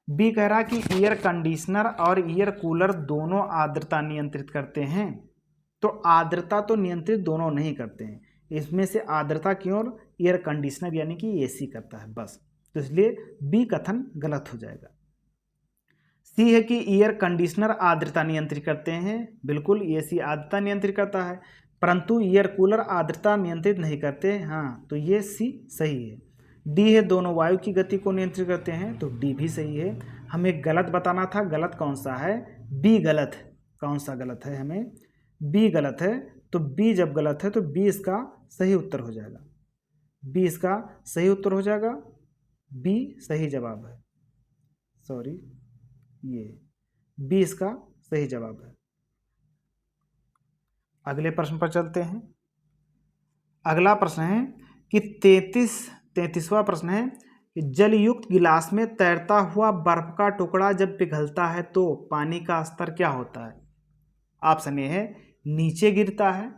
बी कह रहा कि एयर कंडीशनर और एयर कूलर दोनों आर्द्रता नियंत्रित करते हैं। तो आर्द्रता तो नियंत्रित दोनों नहीं करते हैं, इसमें से आर्द्रता की ओर एयर कंडीशनर यानी कि एसी करता है बस। तो इसलिए बी कथन गलत हो जाएगा। सी है कि एयर कंडीशनर आर्द्रता नियंत्रित करते हैं। बिल्कुल, एसी आर्द्रता नियंत्रित करता है, परंतु एयर कूलर आर्द्रता नियंत्रित नहीं करते। हाँ, तो ये सी सही है। डी है दोनों वायु की गति को नियंत्रित करते हैं, तो डी भी सही है। हमें गलत बताना था, गलत कौन सा है, बी गलत है। कौन सा गलत है, हमें बी गलत है। तो बी जब गलत है तो बी इसका सही उत्तर हो जाएगा। बी इसका सही उत्तर हो जाएगा। बी सही जवाब है। सॉरी, ये बी इसका सही जवाब है। अगले प्रश्न पर चलते हैं। अगला प्रश्न है कि 33वां प्रश्न है कि जलयुक्त गिलास में तैरता हुआ बर्फ का टुकड़ा जब पिघलता है तो पानी का स्तर क्या होता है। ऑप्शन ए है नीचे गिरता है,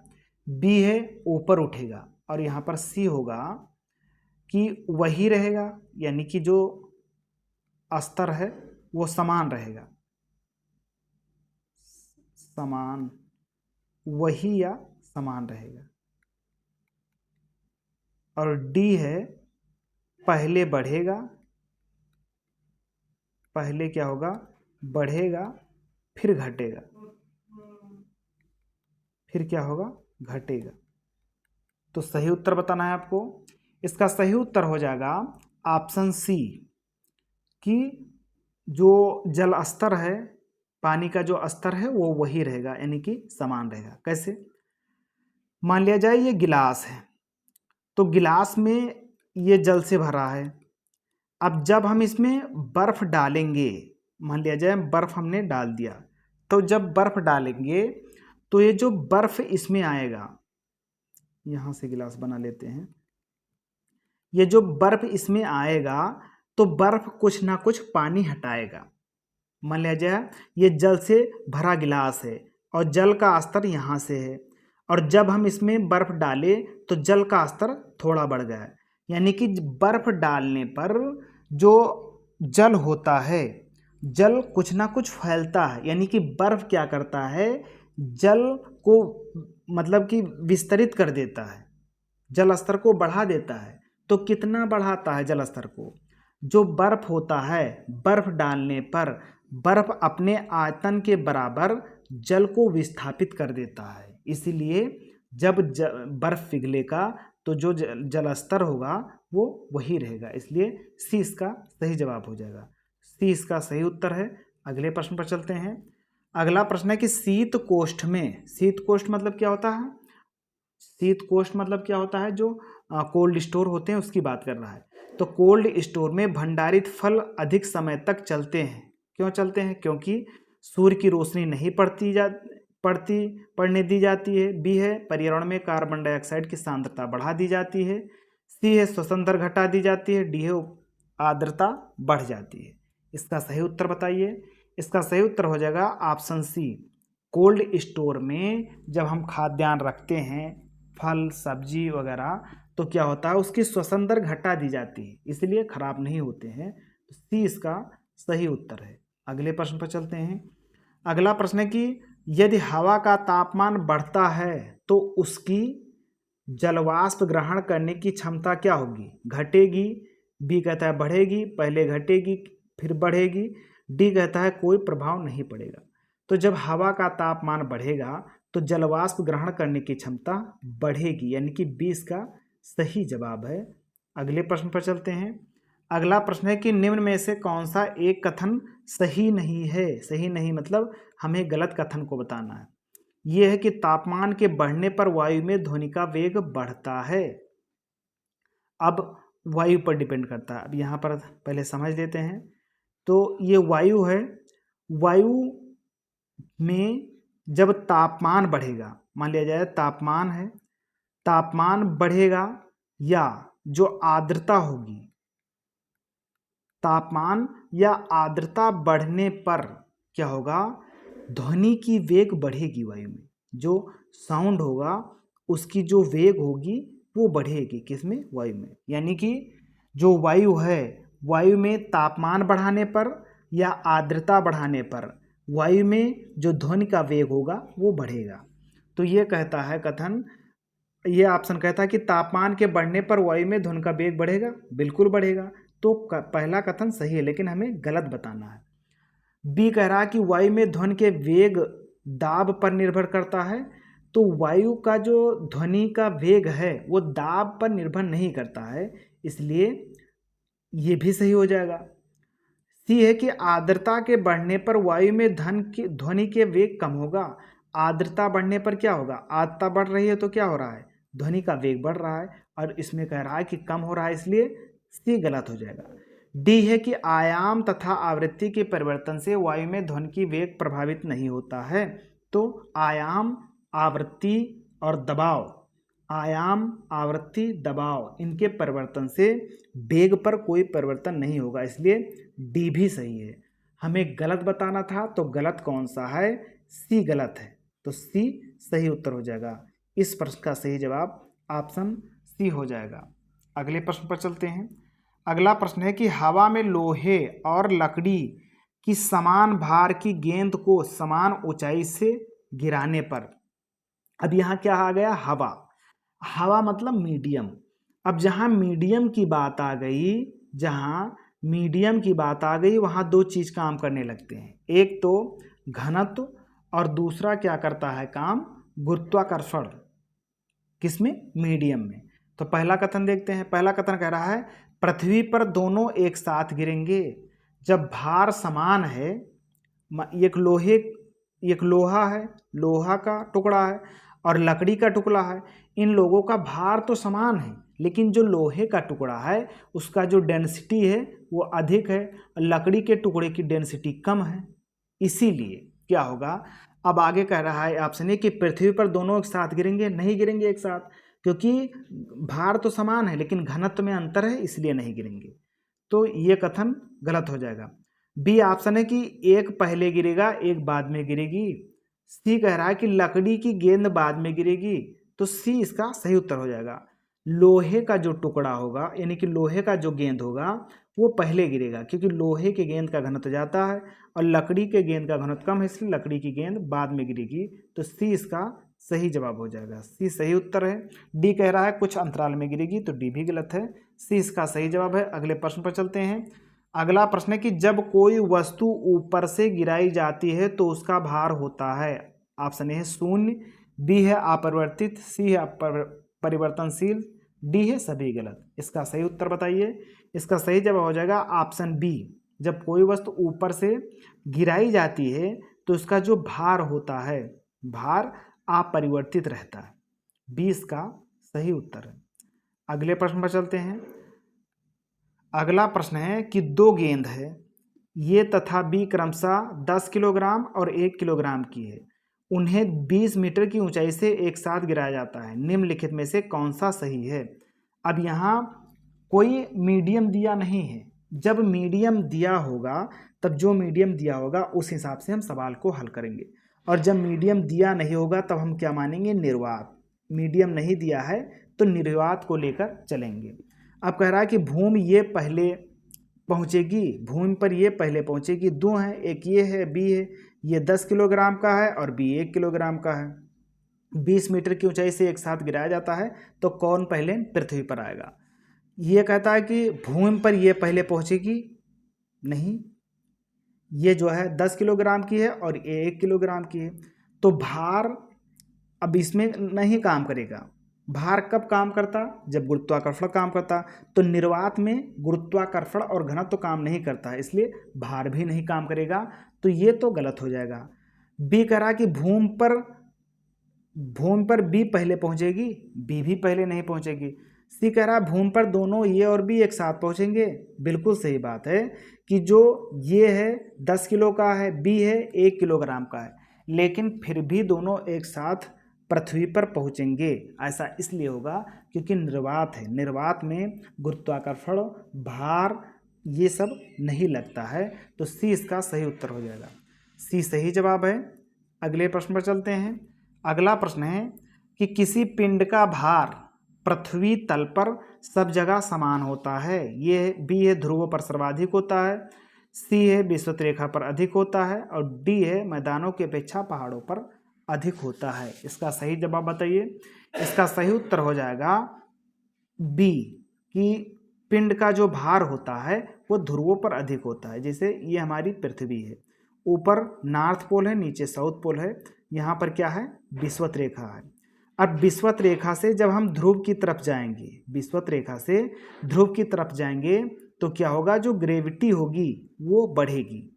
बी है ऊपर उठेगा, और यहाँ पर सी होगा कि वही रहेगा, यानी कि जो स्तर है वो समान रहेगा। समान, वही या समान रहेगा। और डी है पहले बढ़ेगा, पहले क्या होगा, बढ़ेगा फिर घटेगा, फिर क्या होगा, घटेगा। तो सही उत्तर बताना है आपको। इसका सही उत्तर हो जाएगा ऑप्शन सी कि जो जल स्तर है, पानी का जो स्तर है वो वही रहेगा, यानी कि समान रहेगा। कैसे, मान लिया जाए ये गिलास है, तो गिलास में ये जल से भरा है। अब जब हम इसमें बर्फ डालेंगे, मान लिया जाए बर्फ हमने डाल दिया, तो जब बर्फ डालेंगे तो ये जो बर्फ इसमें आएगा, यहाँ से गिलास बना लेते हैं, ये जो बर्फ इसमें आएगा तो बर्फ कुछ ना कुछ पानी हटाएगा। मान लिया जाए ये जल से भरा गिलास है और जल का स्तर यहाँ से है, और जब हम इसमें बर्फ डाले तो जल का स्तर थोड़ा बढ़ गया है, यानी कि बर्फ डालने पर जो जल होता है, जल कुछ ना कुछ फैलता है, यानी कि बर्फ क्या करता है, जल को मतलब कि विस्तरित कर देता है, जल स्तर को बढ़ा देता है। तो कितना बढ़ाता है जल स्तर को, जो बर्फ होता है, बर्फ डालने पर बर्फ अपने आयतन के बराबर जल को विस्थापित कर देता है। इसीलिए जब बर्फ पिघलेगा तो जो जल स्तर होगा वो वही रहेगा। इसलिए सी इसका सही जवाब हो जाएगा। सी इसका सही उत्तर है। अगले प्रश्न पर चलते हैं। अगला प्रश्न है कि शीत कोष्ठ में, शीत कोष्ठ मतलब क्या होता है, शीत कोष्ठ मतलब क्या होता है, जो कोल्ड स्टोर होते हैं उसकी बात कर रहा है। तो कोल्ड स्टोर में भंडारित फल अधिक समय तक चलते हैं। क्यों चलते हैं, क्योंकि सूर्य की रोशनी नहीं पड़ने दी जाती है। बी है पर्यावरण में कार्बन डाइऑक्साइड की सांद्रता बढ़ा दी जाती है। सी है श्वसन दर घटा दी जाती है। डी है आर्द्रता बढ़ जाती है। इसका सही उत्तर बताइए। इसका सही उत्तर हो जाएगा ऑप्शन सी, कोल्ड स्टोर में जब हम खाद्यान्न रखते हैं, फल सब्जी वगैरह, तो क्या होता है, उसकी श्वसन दर घटा दी जाती है, इसलिए खराब नहीं होते हैं। तो सी इसका सही उत्तर है। अगले प्रश्न पर चलते हैं। अगला प्रश्न है कि यदि हवा का तापमान बढ़ता है तो उसकी जलवाष्प ग्रहण करने की क्षमता क्या होगी, घटेगी, बी कहता है बढ़ेगी, पहले घटेगी फिर बढ़ेगी। डी कहता है कोई प्रभाव नहीं पड़ेगा। तो जब हवा का तापमान बढ़ेगा तो जलवाष्प ग्रहण करने की क्षमता बढ़ेगी, यानी कि बी इसका सही जवाब है। अगले प्रश्न पर चलते हैं। अगला प्रश्न है कि निम्न में से कौन सा एक कथन सही नहीं है। सही नहीं मतलब हमें गलत कथन को बताना है। यह है कि तापमान के बढ़ने पर वायु में ध्वनि का वेग बढ़ता है। अब वायु पर डिपेंड करता है। अब यहाँ पर पहले समझ लेते हैं। तो ये वायु है, वायु में जब तापमान बढ़ेगा, मान लिया जाए तापमान है, तापमान बढ़ेगा या जो आर्द्रता होगी, तापमान या आर्द्रता बढ़ने पर क्या होगा, ध्वनि की वेग बढ़ेगी। वायु में जो साउंड होगा उसकी जो वेग होगी वो बढ़ेगी। किसमें? वायु में। यानी कि जो वायु है, वायु में तापमान बढ़ाने पर या आर्द्रता बढ़ाने पर वायु में जो ध्वनि का वेग होगा वो बढ़ेगा। तो ये कहता है कथन, ये ऑप्शन कहता है कि तापमान के बढ़ने पर वायु में ध्वनि का वेग बढ़ेगा। बिल्कुल बढ़ेगा। तो पहला कथन सही है, लेकिन हमें गलत बताना है। बी कह रहा है कि वायु में ध्वनि के वेग दाब पर निर्भर करता है। तो वायु का जो ध्वनि का वेग है वो दाब पर निर्भर नहीं करता है, इसलिए ये भी सही हो जाएगा। सी है कि आर्द्रता के बढ़ने पर वायु में ध्वनि के वेग कम होगा। आर्द्रता बढ़ने पर क्या होगा? आर्द्रता बढ़ रही है तो क्या हो रहा है? ध्वनि का वेग बढ़ रहा है, और इसमें कह रहा है कि कम हो रहा है, इसलिए सी गलत हो जाएगा। डी है कि आयाम तथा आवृत्ति के परिवर्तन से वायु में ध्वनि की वेग प्रभावित नहीं होता है। तो आयाम, आवृत्ति और दबाव, आयाम, आवृत्ति, दबाव, इनके परिवर्तन से वेग पर कोई परिवर्तन नहीं होगा, इसलिए डी भी सही है। हमें गलत बताना था, तो गलत कौन सा है? सी गलत है, तो सी सही उत्तर हो जाएगा। इस प्रश्न का सही जवाब ऑप्शन सी हो जाएगा। अगले प्रश्न पर चलते हैं। अगला प्रश्न है कि हवा में लोहे और लकड़ी की समान भार की गेंद को समान ऊंचाई से गिराने पर, अब यहाँ क्या आ गया? हवा। हवा मतलब मीडियम। अब जहाँ मीडियम की बात आ गई, जहाँ मीडियम की बात आ गई, वहाँ दो चीज़ काम करने लगते हैं। एक तो घनत्व और दूसरा क्या करता है काम? गुरुत्वाकर्षण। किसमें? मीडियम में। तो पहला कथन देखते हैं। पहला कथन कह रहा है पृथ्वी पर दोनों एक साथ गिरेंगे जब भार समान है। एक लोहा है, लोहा का टुकड़ा है और लकड़ी का टुकड़ा है। इन लोगों का भार तो समान है, लेकिन जो लोहे का टुकड़ा है उसका जो डेंसिटी है वो अधिक है, लकड़ी के टुकड़े की डेंसिटी कम है। इसीलिए क्या होगा? अब आगे कह रहा है ऑप्शन ए कि पृथ्वी पर दोनों एक साथ गिरेंगे। नहीं गिरेंगे एक साथ, क्योंकि भार तो समान है लेकिन घनत्व में अंतर है, इसलिए नहीं गिरेंगे। तो ये कथन गलत हो जाएगा। बी ऑप्शन है कि एक पहले गिरेगा एक बाद में गिरेगी। सी कह रहा है कि लकड़ी की गेंद बाद में गिरेगी, तो सी इसका सही उत्तर हो जाएगा। लोहे का जो टुकड़ा होगा, यानी कि लोहे का जो गेंद होगा वो पहले गिरेगा, क्योंकि लोहे के गेंद का घनत्व ज़्यादा है और लकड़ी के गेंद का घनत्व कम है, इसलिए लकड़ी की गेंद बाद में गिरेगी। तो सी इसका सही जवाब हो जाएगा। सी सही उत्तर है। डी कह रहा है कुछ अंतराल में गिरेगी, तो डी भी गलत है। सी इसका सही जवाब है। अगले प्रश्न पर चलते हैं। अगला प्रश्न है कि जब कोई वस्तु ऊपर से गिराई जाती है तो उसका भार होता है। ऑप्शन ए है 0, बी है अपरिवर्तित, सी है परिवर्तनशील, डी है सभी गलत। इसका सही उत्तर बताइए। इसका सही जवाब हो जाएगा ऑप्शन बी। जब कोई वस्तु ऊपर से गिराई जाती है तो उसका जो भार होता है, भार अपरिवर्तित रहता है। बी इसका सही उत्तर है। अगले प्रश्न पर चलते हैं। अगला प्रश्न है कि दो गेंद है, ये तथा बी क्रमशः 10 किलोग्राम और 1 किलोग्राम की है। उन्हें 20 मीटर की ऊंचाई से एक साथ गिराया जाता है। निम्नलिखित में से कौन सा सही है? अब यहाँ कोई मीडियम दिया नहीं है। जब मीडियम दिया होगा तब जो मीडियम दिया होगा उस हिसाब से हम सवाल को हल करेंगे, और जब मीडियम दिया नहीं होगा तब हम क्या मानेंगे? निर्वात। मीडियम नहीं दिया है तो निर्वात को लेकर चलेंगे। अब कह रहा है कि भूमि ये पहले पहुंचेगी, भूमि पर ये पहले पहुंचेगी। दो हैं, एक ये है, बी है। ये 10 किलोग्राम का है और बी 1 किलोग्राम का है। 20 मीटर की ऊंचाई से एक साथ गिराया जाता है, तो कौन पहले पृथ्वी पर आएगा? ये कहता है कि भूमि पर ये पहले पहुंचेगी नहीं, ये जो है 10 किलोग्राम की है और ये 1 किलोग्राम की है, तो भार अब इसमें नहीं काम करेगा। भार कब काम करता? जब गुरुत्वाकर्षण काम करता। तो निर्वात में गुरुत्वाकर्षण और घनत्व तो काम नहीं करता है, इसलिए भार भी नहीं काम करेगा, तो ये तो गलत हो जाएगा। बी कह रहा कि भूमि पर बी पहले पहुंचेगी, बी भी पहले नहीं पहुंचेगी। सी कह रहा भूमि पर दोनों ये और बी एक साथ पहुंचेंगे। बिल्कुल सही बात है कि जो ये है 10 किलो का है, बी है 1 किलोग्राम का है, लेकिन फिर भी दोनों एक साथ पृथ्वी पर पहुंचेंगे। ऐसा इसलिए होगा क्योंकि निर्वात है, निर्वात में गुरुत्वाकर्षण, भार ये सब नहीं लगता है, तो सी इसका सही उत्तर हो जाएगा। सी सही जवाब है। अगले प्रश्न पर चलते हैं। अगला प्रश्न है कि किसी पिंड का भार पृथ्वी तल पर सब जगह समान होता है। ये बी है ध्रुवों पर सर्वाधिक होता है, सी है विषुवत रेखा पर अधिक होता है, और डी है मैदानों की अपेक्षा पहाड़ों पर अधिक होता है। इसका सही जवाब बताइए। इसका सही उत्तर हो जाएगा बी, कि पिंड का जो भार होता है वो ध्रुवों पर अधिक होता है। जैसे ये हमारी पृथ्वी है, ऊपर नॉर्थ पोल है, नीचे साउथ पोल है, यहाँ पर क्या है? विषुवत रेखा है। अब विषुवत रेखा से जब हम ध्रुव की तरफ जाएंगे, विषुवत रेखा से ध्रुव की तरफ जाएंगे तो क्या होगा? जो ग्रेविटी होगी वो बढ़ेगी।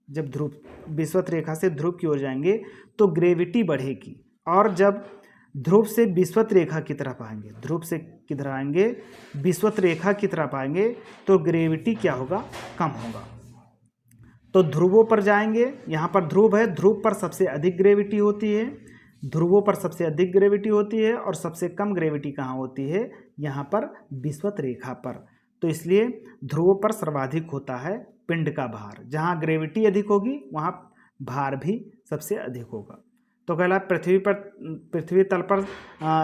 जब ध्रुव विषुवत रेखा से ध्रुव की ओर जाएंगे तो ग्रेविटी बढ़ेगी, और जब ध्रुव से विषुवत रेखा की तरफ आएंगे, ध्रुव से किधर आएंगे? विषुवत रेखा की तरफ आएंगे, तो ग्रेविटी क्या होगा? कम होगा। तो ध्रुवों पर जाएंगे, यहाँ पर ध्रुव है, ध्रुव पर सबसे अधिक ग्रेविटी होती है, ध्रुवों पर सबसे अधिक ग्रेविटी होती है, और सबसे कम ग्रेविटी कहाँ होती है? यहाँ पर विषुवत रेखा पर। तो इसलिए ध्रुवों पर सर्वाधिक होता है पिंड का भार। जहाँ ग्रेविटी अधिक होगी वहाँ भार भी सबसे अधिक होगा। तो कहला पृथ्वी तल पर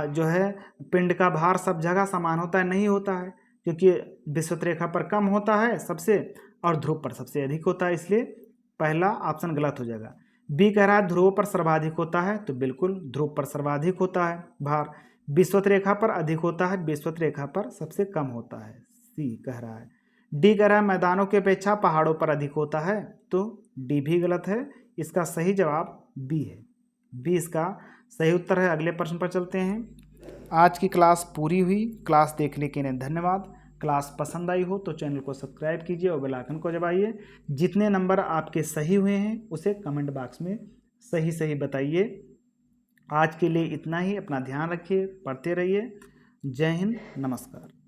जो है पिंड का भार सब जगह समान होता है? नहीं होता है, क्योंकि विषुवत रेखा पर कम होता है सबसे, और ध्रुव पर सबसे अधिक होता है, इसलिए पहला ऑप्शन गलत हो जाएगा। बी कह रहा है ध्रुव पर सर्वाधिक होता है, तो बिल्कुल ध्रुव पर सर्वाधिक होता है भार। विषुवत रेखा पर अधिक होता है, विषुवत रेखा पर सबसे कम होता है, सी कह रहा है। डी कह रहा है मैदानों की अपेक्षा पहाड़ों पर अधिक होता है, तो डी भी गलत है। इसका सही जवाब बी है, बी इसका सही उत्तर है। अगले प्रश्न पर चलते हैं। आज की क्लास पूरी हुई। क्लास देखने के लिए धन्यवाद। क्लास पसंद आई हो तो चैनल को सब्सक्राइब कीजिए और बेल आइकन को दबाइए। जितने नंबर आपके सही हुए हैं उसे कमेंट बॉक्स में सही सही बताइए। आज के लिए इतना ही। अपना ध्यान रखिए, पढ़ते रहिए। जय हिंद, नमस्कार।